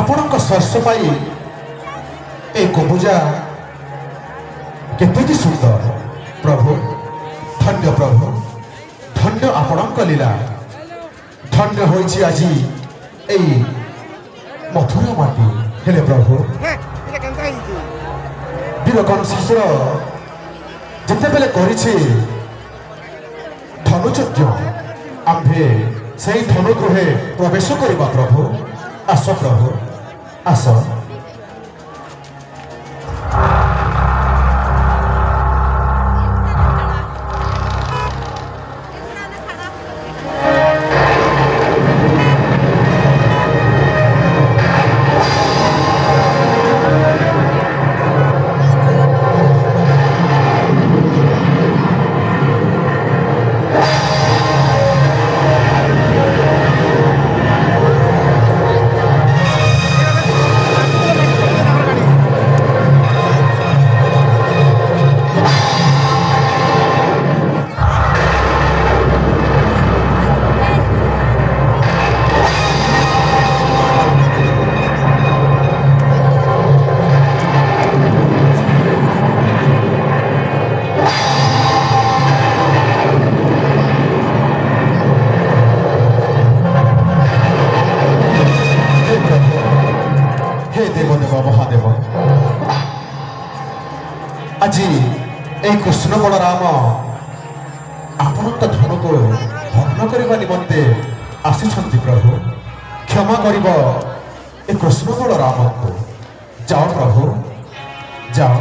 ଆପଣଙ୍କ ସ୍ପର୍ଶ ପାଇ ଏ କବୁଜା କେତେ ସୁନ୍ଦର ପ୍ରଭୁ। ଧନ୍ୟ ପ୍ରଭୁ, ଧନ୍ୟ ଆପଣଙ୍କ ଲୀଳା। ଧନ୍ୟ ହୋଇଛି ଆଜି এই ମଥୁରା ମାଟି। ହେଲେ ପ୍ରଭୁ ବୀର କଂସର ଯେତେବେଳେ କରିଛି ଧନୁଯଜ୍ଞ, ଆମ୍ଭେ সেই ধনুগৃহে প্রবেশ করিবা প্রভু। আস প্রভু, আস। আজি এই কৃষ্ণ বলরাম আপনার ধনুক ভগ্ন করা নিমন্তে আসিছেন প্রভু। ক্ষমা করিব এই কৃষ্ণ বলরাম। যাও প্রভু, যাও।